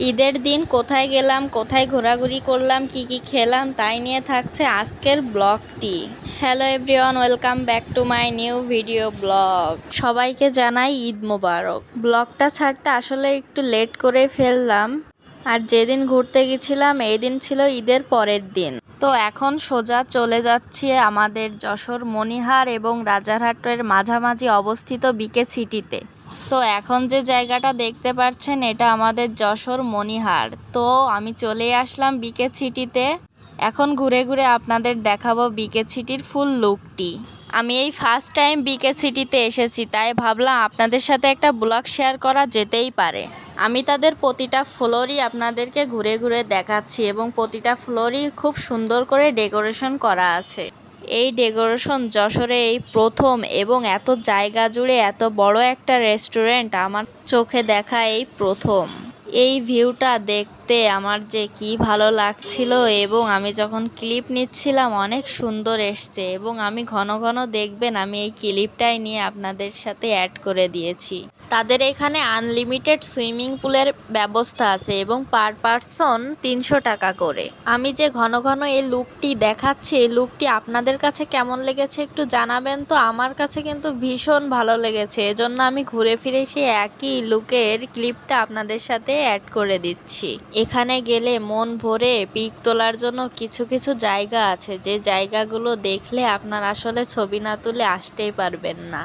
ঈদের দিন কোথায় গেলাম, কোথায় ঘোরাঘুরি করলাম, কি কি খেলাম তাই নিয়ে থাকছে আজকের ব্লগটি। Hello everyone, welcome back to my new video blog. সবাইকে জানাই ঈদ মোবারক। ব্লগটা ছাড়তে আসলে একটু লেট করে ফেললাম, আর যেদিন ঘুরতে গেছিলাম এই দিন ছিল ঈদের পরের দিন। তো এখন সোজা চলে যাচ্ছি আমাদের যশোর মণিহার এবং রাজারহাটের মাঝামাঝি অবস্থিত বিকে সিটিতে। তো এখন যে জায়গাটা দেখতে পাচ্ছেন এটা আমাদের যশোর মণিহার। তো আমি চলে আসলাম বিকে সিটিতে। এখন ঘুরে ঘুরে আপনাদের দেখাবো বিকে সিটির ফুল লুকটি। আমি এই ফার্স্ট টাইম বিকে সিটিতে এসেছি, তাই ভাবলাম আপনাদের সাথে একটা ব্লগ শেয়ার করা যেতেই পারে। আমি তাদের প্রতিটা ফ্লোরই আপনাদেরকে ঘুরে ঘুরে দেখাচ্ছি এবং প্রতিটা ফ্লোরই খুব সুন্দর করে ডেকোরেশন করা আছে। এই ডেকোরেশন যশোরে এই প্রথম, এবং এত জায়গা জুড়ে এত বড় একটা রেস্টুরেন্ট আমার চোখে দেখা এই প্রথম। এই ভিউটা দেখতে আমার যে কি ভালো লাগছিল, এবং আমি যখন ক্লিপ নিচ্ছিলাম অনেক সুন্দর এসছে, এবং আমি ঘন ঘন দেখবেন আমি এই ক্লিপটাই নিয়ে আপনাদের সাথে অ্যাড করে দিয়েছি। তাদের এখানে আনলিমিটেড সুইমিং পুলের ব্যবস্থা আছে এবং পার পারসন 300 টাকা করে। আমি যে ঘন ঘন এই লুকটি দেখাচ্ছি, এই লুকটি আপনাদের কাছে কেমন লেগেছে একটু জানাবেন তো। আমার কাছে কিন্তু ভীষণ ভালো লেগেছে, এজন্য আমি ঘুরে ফিরে সেই একই লুকের ক্লিপটা আপনাদের সাথে অ্যাড করে দিচ্ছি। এখানে গেলে মন ভরে পিক তোলার জন্য কিছু কিছু জায়গা আছে, যে জায়গাগুলো দেখলে আপনার আসলে ছবি না তুলে আসতেই পারবেন না।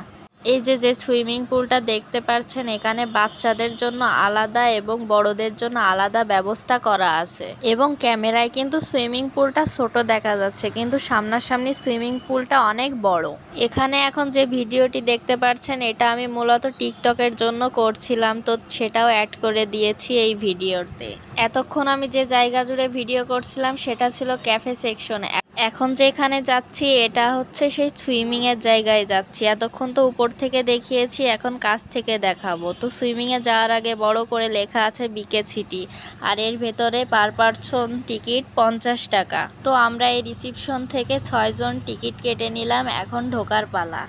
এই যে সুইমিং পুলটা দেখতে পাচ্ছেন, এখানে বাচ্চাদের জন্য আলাদা এবং বড়দের জন্য আলাদা ব্যবস্থা করা আছে, এবং ক্যামেরায় কিন্তু সুইমিং পুলটা ছোট দেখা যাচ্ছে, কিন্তু সামনাসামনি সুইমিং পুলটা অনেক বড়। এখানে এখন যে ভিডিওটি দেখতে পাচ্ছেন এটা আমি মূলত টিকটকের জন্য করছিলাম, তো সেটাও অ্যাড করে দিয়েছি এই ভিডিওতে। এতক্ষণ আমি যে জায়গা জুড়ে ভিডিও করছিলাম সেটা ছিল ক্যাফে সেকশন। এখন যেখানে যাচ্ছি এটা হচ্ছে সেই সুইমিং এর জায়গায় যাচ্ছি। এতক্ষণ তো উপর থেকে দেখিয়েছি, এখন কাছ থেকে দেখাবো। তো সুইমিং এ যাওয়ার আগে বড় করে লেখা আছে বিকে সিটি, আর এর ভেতরে পার পারসন টিকিট 50 টাকা। তো আমরা এই রিসিপশন থেকে 6 জন টিকিট কেটে নিলাম, এখন ঢোকার পালা।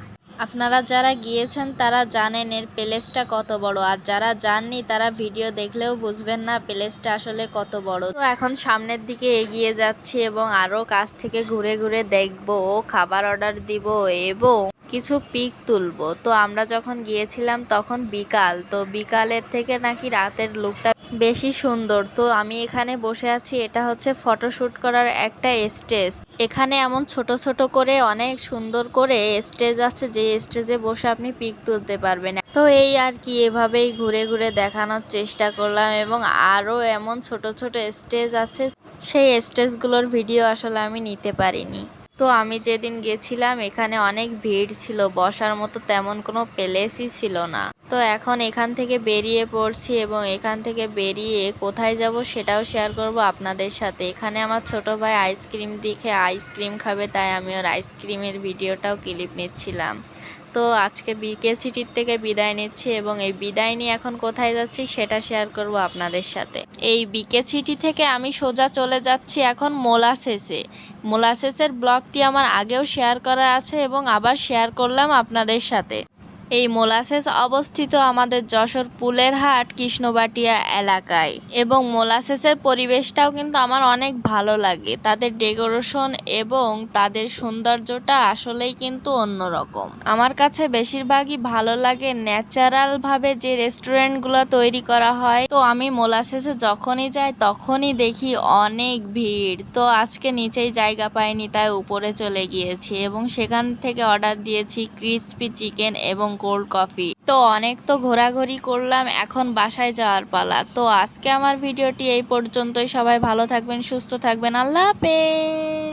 আপনারা যারা গিয়েছেন তারা জানেন এর প্লেসটা কত বড়, আর যারা যাননি তারা ভিডিও দেখলেও বুঝবেন না প্লেসটা আসলে কত বড়। তো এখন সামনের দিকে এগিয়ে যাচ্ছি এবং আরো কাছ থেকে ঘুরে ঘুরে দেখবো, খাবার অর্ডার দিব এবং কিছু পিক তুলবো। তো আমরা যখন গিয়েছিলাম তখন বিকাল, তো বিকালের থেকে নাকি রাতের লুকটা বেশি সুন্দর। তো আমি এখানে বসে আছি, এটা হচ্ছে ফটোশুট করার একটা স্টেজ। এখানে এমন ছোট ছোট করে অনেক সুন্দর করে স্টেজ আছে, যে স্টেজে বসে আপনি পিক তুলতে পারবেন। তো এই আর কি, এভাবেই ঘুরে ঘুরে দেখানোর চেষ্টা করলাম, এবং আরো এমন ছোট ছোট স্টেজ আছে, সেই স্টেজগুলোর ভিডিও আসলে আমি নিতে পারিনি। তো আমি যেদিন গেছিলাম এখানে অনেক ভিড় ছিল, বসার মতো তেমন কোনো প্লেসই ছিল না। তো এখন এখান থেকে বেরিয়ে পড়ছি, এবং এখান থেকে বেরিয়ে কোথায় যাব সেটাও শেয়ার করব আপনাদের সাথে। এখানে আমার ছোট ভাই আইসক্রিম দেখে আইসক্রিম খাবে, তাই আমি ওর আইসক্রিমের ভিডিওটাও ক্লিপ নিচ্ছিলাম। তো আজকে বিকে সিটির থেকে বিদায় নিচ্ছি, এবং এই বিদায় নিয়ে এখন কোথায় যাচ্ছি সেটা শেয়ার করব আপনাদের সাথে। এই বিকে সিটি থেকে আমি সোজা চলে যাচ্ছি এখন মোলাসেসে। মোলাসেসের ব্লগটি আমার আগেও শেয়ার করা আছে এবং আবার শেয়ার করলাম আপনাদের সাথে। এই মোলাসেস অবস্থিত আমাদের যশোর পুলের হাট কৃষ্ণবাটিয়া এলাকায়, এবং মোলাসেসের পরিবেশটাও কিন্তু আমার অনেক ভালো লাগে। তাদের ডেকোরেশন এবং তাদের সৌন্দর্যটা আসলেই কিন্তু অন্যরকম। আমার কাছে বেশিরভাগই ভালো লাগে ন্যাচারাল ভাবে যে রেস্টুরেন্টগুলো তৈরি করা হয়। তো আমি মোলাসেসে যখনই যাই তখনই দেখি অনেক ভিড়। তো আজকে নিচেই জায়গা পাইনি, তাই উপরে চলে গিয়েছি এবং সেখান থেকে অর্ডার দিয়েছি ক্রিসপি চিকেন এবং কোল্ড কফি। তো অনেক তো ঘোরাঘুরি করলাম, এখন বাসায় যাওয়ার পালা। তো আজকে আমার ভিডিওটি এই পর্যন্তই। সবাই ভালো থাকবেন, সুস্থ থাকবেন, আল্লাহ হাফেজ।